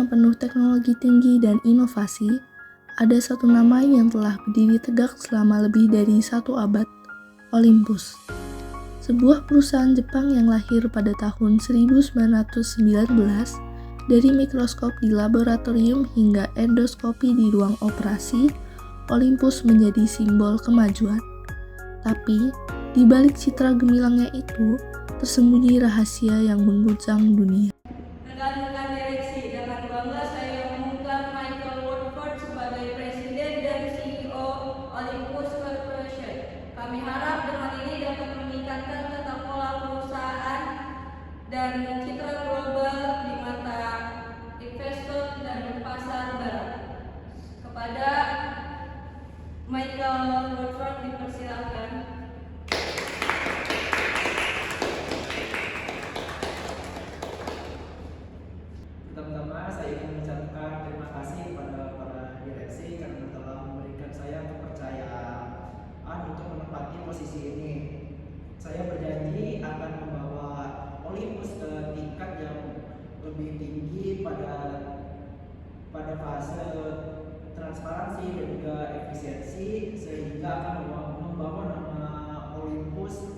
yang penuh teknologi tinggi dan inovasi, ada satu nama yang telah berdiri tegak selama lebih dari 1 abad, Olympus. Sebuah perusahaan Jepang yang lahir pada tahun 1919 dari mikroskop di laboratorium hingga endoskopi di ruang operasi, Olympus menjadi simbol kemajuan. Tapi, di balik citra gemilangnya itu, tersembunyi rahasia yang mengguncang dunia. Rekan-rekan direksi, dengan bangga saya mengumumkan Michael Woodford sebagai Presiden dan CEO Olympus Corporation. Kami harap dengan ini dapat meningkatkan tata kelola perusahaan dan citra global di mata investor dan pasar barat. Kepada Michael Woodford dipersilakan. Pertama-tama saya ingin mengucapkan terima kasih kepada para direksi karena telah memberikan saya kepercayaan untuk menempati posisi ini. Saya berjanji akan membawa Olympus ke tingkat yang lebih tinggi pada fase transparansi dan juga efisiensi, sehingga akan membawa nama Olympus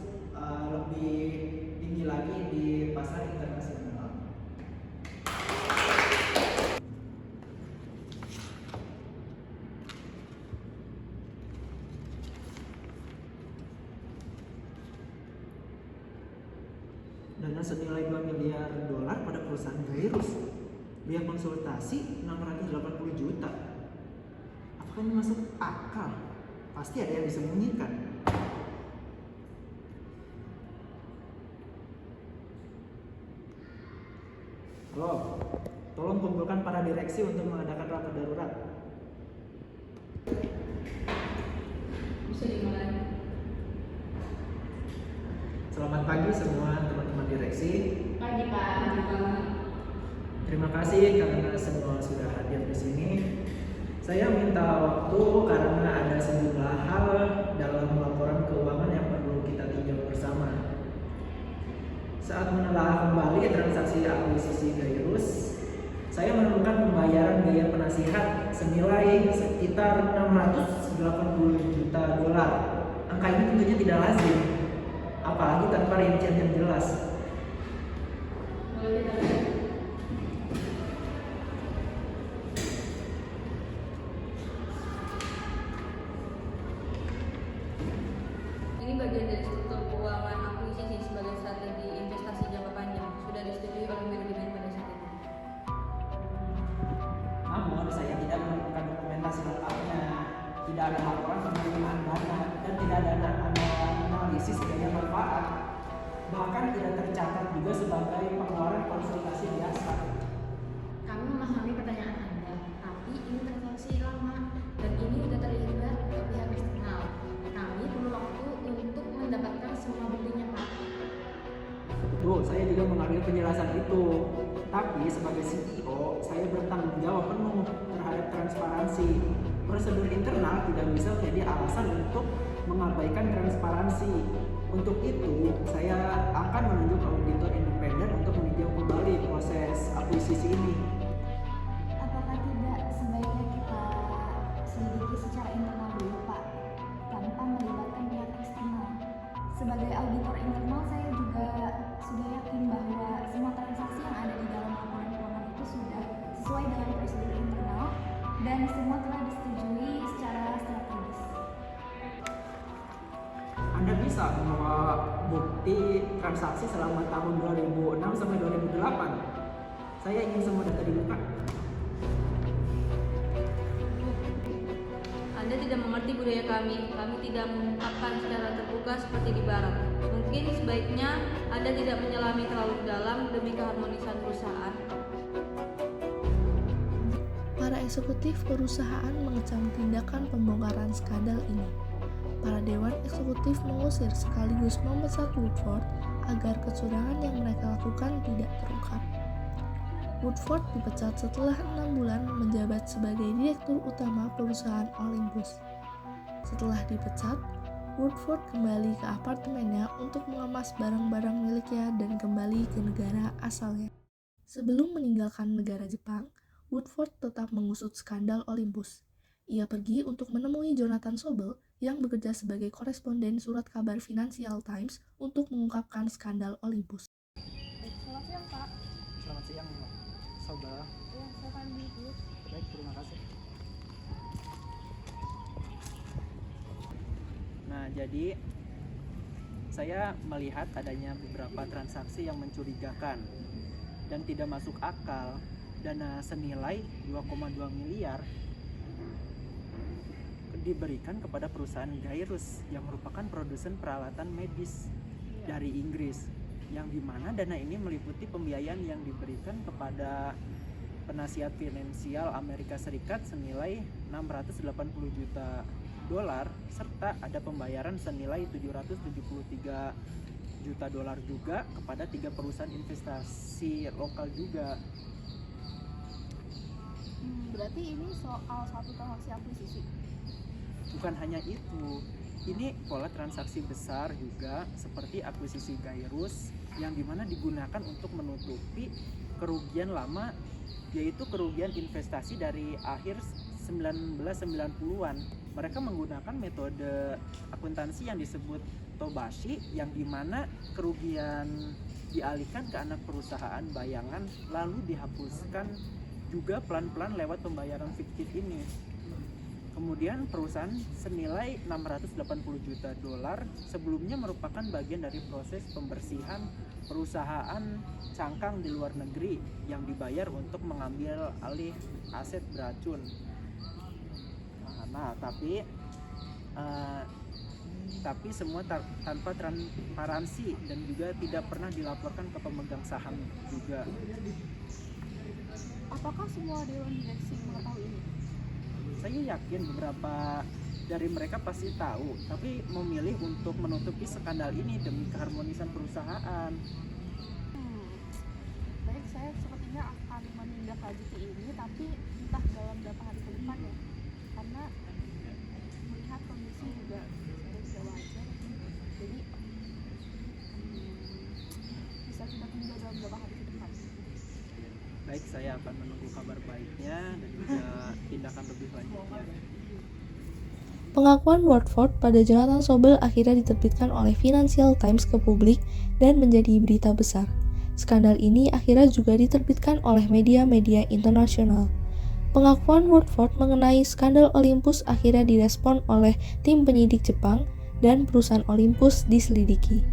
lebih tinggi lagi di pasar internasional. Dana senilai 2 miliar dolar pada perusahaan virus. Biaya konsultasi 680 juta. Apakah ini masuk akal? Pasti ada yang disembunyikan. Halo, tolong kumpulkan para direksi untuk mengadakan rapat darurat. Bisa dimulai. Selamat pagi semua teman-teman direksi. Pagi Pak. Terima kasih karena semua sudah hadir di sini. Saya minta waktu karena ada sejumlah hal dalam laporan keuangan yang perlu kita tinjau bersama. Saat menelaah kembali transaksi akuisisi Gairus, saya menemukan pembayaran biaya penasihat senilai sekitar 680 juta dolar. Angka ini tentunya tidak lazim, apalagi tanpa rincian yang jelas. Boleh kita lihat? Ini bagian dari struktur keuangan akuisisi sebagai strategi investasi jangka panjang. Sudah disetujui oleh manajemen pada saat itu. Namun saya tidak menemukan dokumentasi lengkapnya, tidak ada laporan penerimaan dana, dan tidak ada analisis biaya manfaat. Bahkan tidak tercatat juga sebagai pengeluaran konsultasi biasa. Kami memahami pertanyaan Anda, tapi ini transaksi lama dan ini sudah terlibat ke pihak eksternal. Kami perlu waktu untuk mendapatkan semua buktinya, Pak. Betul, saya juga mengambil penjelasan itu. Tapi sebagai CEO, saya bertanggung jawab penuh terhadap transparansi. Prosedur internal tidak bisa menjadi alasan untuk mengabaikan transparansi. Untuk itu, saya akan menunjuk auditor independen untuk meninjau kembali proses akuisisi ini. Apakah tidak sebaiknya kita selidiki secara internal dulu, Pak, tanpa melibatkan pihak eksternal? Sebagai auditor internal, saya juga sudah yakin bahwa semua transaksi yang ada di dalam laporan keuangan itu sudah sesuai dengan prosedur internal dan semua telah disetujui secara strategis. Anda bisa membawa bukti transaksi selama tahun 2006 sampai 2008. Saya ingin semua data dibuka. Anda tidak mengerti budaya kami. Kami tidak mengungkapkan secara terbuka seperti di barat. Mungkin sebaiknya Anda tidak menyelami terlalu dalam demi keharmonisan perusahaan. Para eksekutif perusahaan mengecam tindakan pembongkaran skandal ini. Para dewan eksekutif mengusir sekaligus memecat Woodford agar kecurangan yang mereka lakukan tidak terungkap. Woodford dipecat setelah 6 bulan menjabat sebagai direktur utama perusahaan Olympus. Setelah dipecat, Woodford kembali ke apartemennya untuk mengemas barang-barang miliknya dan kembali ke negara asalnya. Sebelum meninggalkan negara Jepang, Woodford tetap mengusut skandal Olympus. Ia pergi untuk menemui Jonathan Sobel yang bekerja sebagai koresponden surat kabar Financial Times untuk mengungkapkan skandal Olympus. Selamat siang, Pak. Selamat siang, Saudara. Ya, silakan duduk. Baik, terima kasih. Nah, jadi saya melihat adanya beberapa transaksi yang mencurigakan dan tidak masuk akal. Dana senilai 2,2 miliar diberikan kepada perusahaan Gairus yang merupakan produsen peralatan medis dari Inggris, yang dimana dana ini meliputi pembiayaan yang diberikan kepada penasihat finansial Amerika Serikat senilai 680 juta dolar, serta ada pembayaran senilai 773 juta dolar juga kepada 3 perusahaan investasi lokal juga. Berarti ini soal satu transaksi akuisisi. Bukan hanya itu, ini pola transaksi besar juga seperti akuisisi Gairus yang dimana digunakan untuk menutupi kerugian lama, yaitu kerugian investasi dari akhir 1990-an. Mereka menggunakan metode akuntansi yang disebut Tobashi, yang dimana kerugian dialihkan ke anak perusahaan bayangan lalu dihapuskan juga pelan-pelan lewat pembayaran fiktif ini. Kemudian perusahaan senilai 680 juta dolar sebelumnya merupakan bagian dari proses pembersihan perusahaan cangkang di luar negeri yang dibayar untuk mengambil alih aset beracun. Nah, tapi semua tanpa transparansi dan juga tidak pernah dilaporkan ke pemegang saham juga. Apakah semua dewan direksi mengetahui ini? Saya yakin beberapa dari mereka pasti tahu, tapi memilih untuk menutupi skandal ini demi keharmonisan perusahaan. Baik, saya sepertinya akan menindaklanjuti ini, tapi entah dalam berapa hari ke depan ya, karena melihat kondisi juga sudah tidak wajar. Jadi bisa kita tunda dalam beberapa hari ke depan. Baik, saya akan menunggu kabar baiknya dan juga tindakan lebih lanjutnya. Pengakuan Woodford pada Jonathan Sobel akhirnya diterbitkan oleh Financial Times ke publik dan menjadi berita besar. Skandal ini akhirnya juga diterbitkan oleh media-media internasional. Pengakuan Woodford mengenai skandal Olympus akhirnya direspon oleh tim penyidik Jepang dan perusahaan Olympus diselidiki.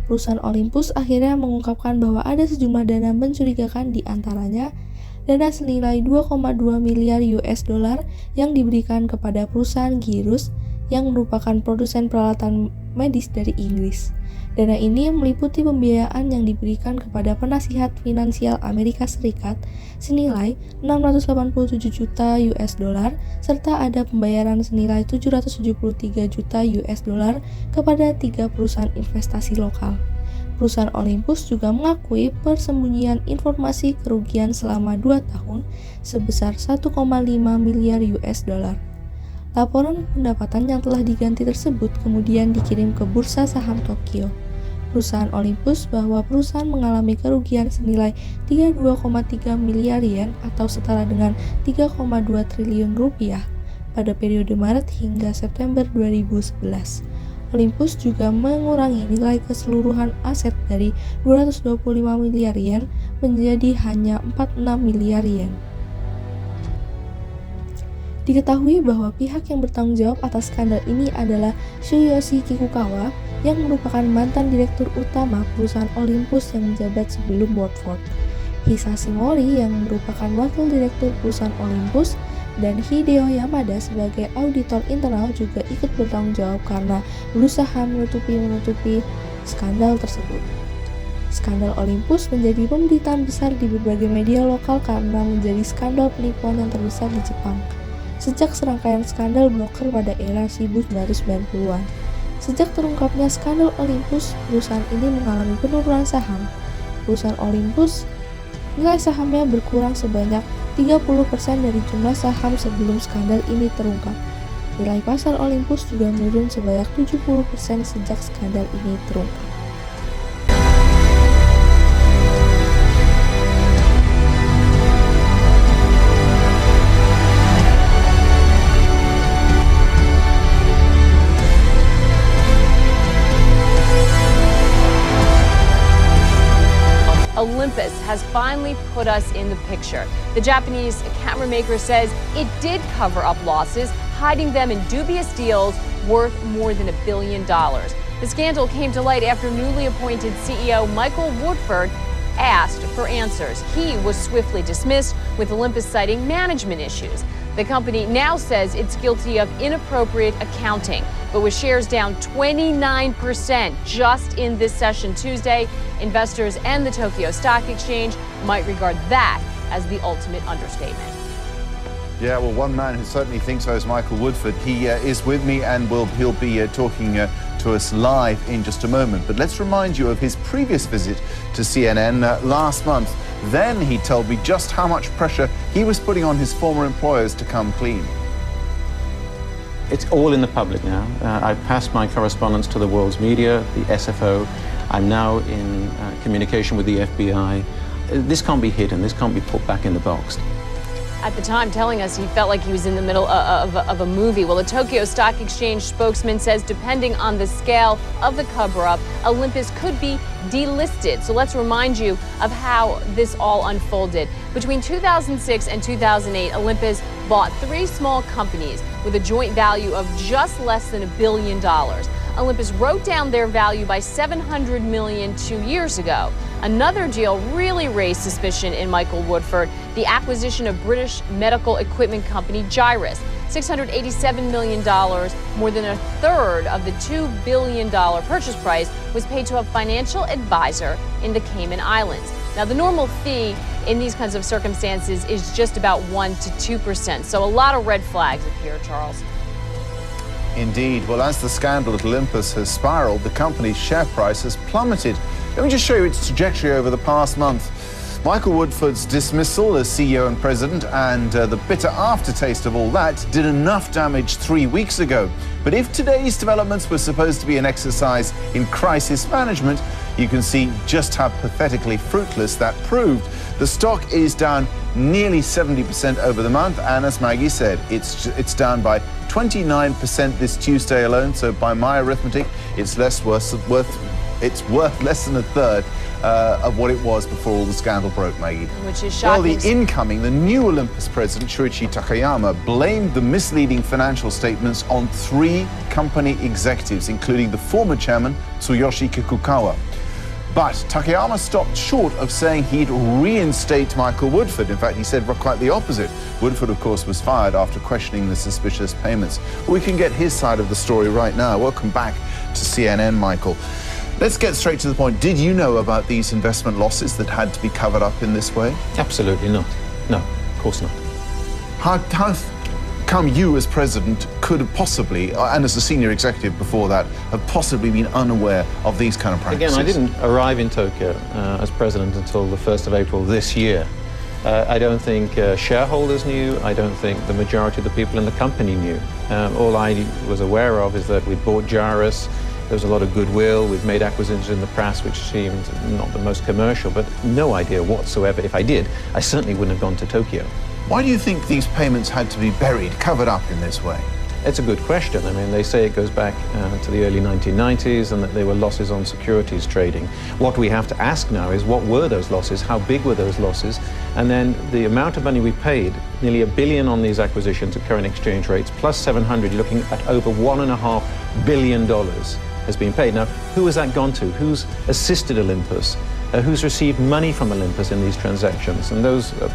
Perusahaan Olympus akhirnya mengungkapkan bahwa ada sejumlah dana mencurigakan, di antaranya dana senilai 2,2 miliar US dollar yang diberikan kepada perusahaan Gairus yang merupakan produsen peralatan medis dari Inggris. Dana ini meliputi pembiayaan yang diberikan kepada penasihat finansial Amerika Serikat senilai 687 juta US dollar serta ada pembayaran senilai 773 juta US dollar kepada 3 perusahaan investasi lokal. Perusahaan Olympus juga mengakui persembunyian informasi kerugian selama 2 tahun sebesar 1,5 miliar US dollar. Laporan pendapatan yang telah diganti tersebut kemudian dikirim ke Bursa Saham Tokyo. Perusahaan Olympus bahwa perusahaan mengalami kerugian senilai 32,3 miliar yen atau setara dengan 3,2 triliun rupiah pada periode Maret hingga September 2011. Olympus juga mengurangi nilai keseluruhan aset dari 225 miliar yen menjadi hanya 46 miliar yen. Diketahui bahwa pihak yang bertanggung jawab atas skandal ini adalah Tsuyoshi Kikukawa yang merupakan mantan direktur utama perusahaan Olympus yang menjabat sebelum Woodford, Hisashi Mori yang merupakan wakil direktur perusahaan Olympus, dan Hideo Yamada sebagai auditor internal juga ikut bertanggung jawab karena berusaha menutupi skandal tersebut. Skandal Olympus menjadi pemberitaan besar di berbagai media lokal karena menjadi skandal penipuan yang terbesar di Jepang sejak serangkaian skandal broker pada era 1990-an. Sejak terungkapnya skandal Olympus, perusahaan ini mengalami penurunan saham. Perusahaan Olympus, nilai sahamnya berkurang sebanyak 30% dari jumlah saham sebelum skandal ini terungkap. Nilai pasar Olympus juga menurun sebanyak 70% sejak skandal ini terungkap. put us in the picture. The Japanese camera maker says it did cover up losses, hiding them in dubious deals worth more than $1 billion. The scandal came to light after newly appointed CEO Michael Woodford asked for answers. He was swiftly dismissed, with Olympus citing management issues. The company now says it's guilty of inappropriate accounting, but with shares down 29% just in this session Tuesday, investors and the Tokyo Stock Exchange might regard that as the ultimate understatement. Yeah, well, one man who certainly thinks so is Michael Woodford. He is with me and he'll be talking to us live in just a moment. But let's remind you of his previous visit to CNN last month. Then he told me just how much pressure he was putting on his former employers to come clean. It's all in the public now. I've passed my correspondence to the world's media, the SFO. I'm now in communication with the FBI. This can't be hidden. This can't be put back in the box. At the time, telling us he felt like he was in the middle of a movie. Well, the Tokyo Stock Exchange spokesman says depending on the scale of the cover-up, Olympus could be delisted. So let's remind you of how this all unfolded. Between 2006 and 2008, Olympus bought 3 small companies with a joint value of just less than $1 billion. Olympus wrote down their value by $700 million 2 years ago. Another deal really raised suspicion in Michael Woodford, the acquisition of British medical equipment company Gyrus. $687 million, more than a third of the $2 billion purchase price, was paid to a financial advisor in the Cayman Islands. Now, the normal fee in these kinds of circumstances is just about 1% to 2%. So a lot of red flags appear, Charles. Indeed. Well, as the scandal at Olympus has spiraled, the company's share price has plummeted. Let me just show you its trajectory over the past month. Michael Woodford's dismissal as CEO and president and the bitter aftertaste of all that did enough damage 3 weeks ago. But if today's developments were supposed to be an exercise in crisis management, you can see just how pathetically fruitless that proved. The stock is down nearly 70% over the month, and as Maggie said, it's down by 29% this Tuesday alone. So by my arithmetic, it's worth less than a third of what it was before all the scandal broke, Maggie. Which is shocking. Well, the new Olympus president, Shuichi Takayama, blamed the misleading financial statements on 3 company executives, including the former chairman, Tsuyoshi Kikukawa. But Takayama stopped short of saying he'd reinstate Michael Woodford. In fact, he said quite the opposite. Woodford, of course, was fired after questioning the suspicious payments. We can get his side of the story right now. Welcome back to CNN, Michael. Let's get straight to the point. Did you know about these investment losses that had to be covered up in this way? Absolutely not. No, of course not. How come you as president could have possibly, and as a senior executive before that, have possibly been unaware of these kind of practices? Again, I didn't arrive in Tokyo as president until the 1st of April this year. I don't think shareholders knew. I don't think the majority of the people in the company knew. All I was aware of is that we bought Gyrus. There was a lot of goodwill. We've made acquisitions in the press, which seemed not the most commercial, but no idea whatsoever. If I did, I certainly wouldn't have gone to Tokyo. Why do you think these payments had to be buried, covered up in this way? It's a good question. I mean, they say it goes back to the early 1990s and that there were losses on securities trading. What we have to ask now is what were those losses? How big were those losses? And then the amount of money we paid, nearly $1 billion on these acquisitions at current exchange rates, plus 700, looking at over $1.5 billion has been paid. Now, who has that gone to? Who's assisted Olympus? Who's received money from Olympus in these transactions? And those are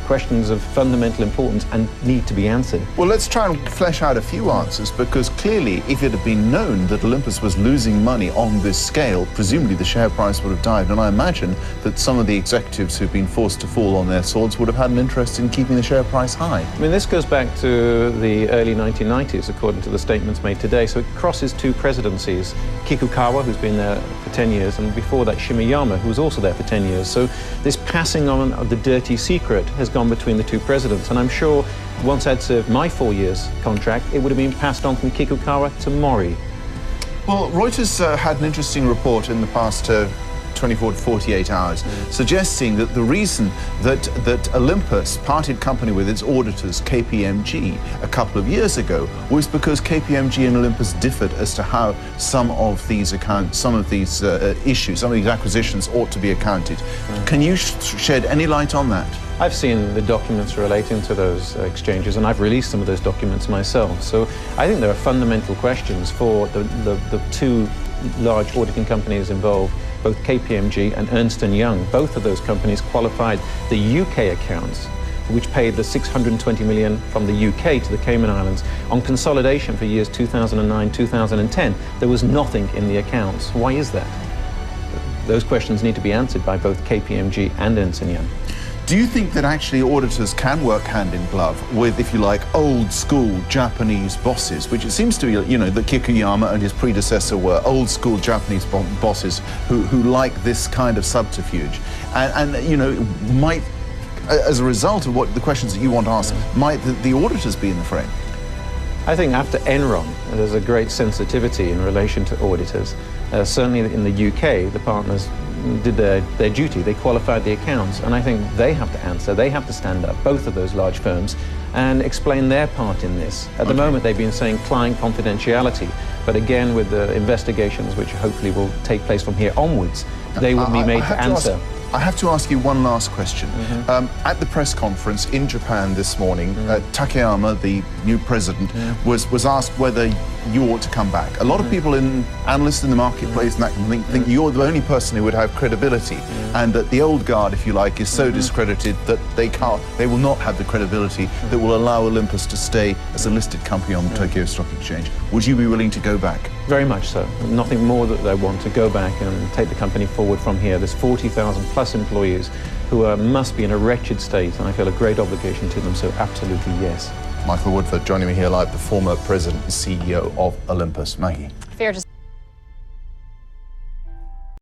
questions of fundamental importance and need to be answered. Well, let's try and flesh out a few answers, because clearly, if it had been known that Olympus was losing money on this scale, presumably the share price would have dived, and I imagine that some of the executives who've been forced to fall on their swords would have had an interest in keeping the share price high. I mean, this goes back to the early 1990s, according to the statements made today, so it crosses 2 presidencies. Kikukawa, who's been there for 10 years, and before that Shimeyama, who was also there for 10 years. So this passing on of the dirty secret has gone between the 2 presidents, and I'm sure once I'd served my 4 years contract, it would have been passed on from Kikukawa to Mori. Well, Reuters had an interesting report in the past 24 to 48 hours, suggesting that the reason that Olympus parted company with its auditors, KPMG, a couple of years ago was because KPMG and Olympus differed as to how some of these issues, some of these acquisitions ought to be accounted. Can you shed any light on that? I've seen the documents relating to those exchanges, and I've released some of those documents myself. So I think there are fundamental questions for the two large auditing companies involved, both KPMG and Ernst & Young. Both of those companies qualified the UK accounts, which paid the 620 million from the UK to the Cayman Islands on consolidation for years 2009, 2010. There was nothing in the accounts. Why is that? Those questions need to be answered by both KPMG and Ernst & Young. Do you think that actually auditors can work hand in glove with, if you like, old school Japanese bosses, which it seems to be, you know, that Kikuyama and his predecessor were old school Japanese bosses who like this kind of subterfuge, and you know, might, as a result of what the questions that you want to ask, might the auditors be in the frame? I think after Enron, there's a great sensitivity in relation to auditors. Certainly in the UK, the partners did their duty. They qualified the accounts, and I think they have to answer. They have to stand up, both of those large firms, and explain their part in this. At the moment, they've been saying client confidentiality, but again, with the investigations, which hopefully will take place from here onwards, they will be made to answer. I have to ask you one last question. At the press conference in Japan this morning, Takayama, the new president, was asked whether you ought to come back. A lot of people, analysts in the marketplace, and that think you're the only person who would have credibility, and that the old guard, if you like, is so discredited that they will not have the credibility that will allow Olympus to stay as a listed company on the Tokyo Stock Exchange. Would you be willing to go back? Very much so. Nothing more that I want to go back and take the company forward from here. There's 40,000 plus employees who must be in a wretched state, and I feel a great obligation to them, so absolutely yes. Michael Woodford joining me here live, the former president and CEO of Olympus. Maggie. Fair to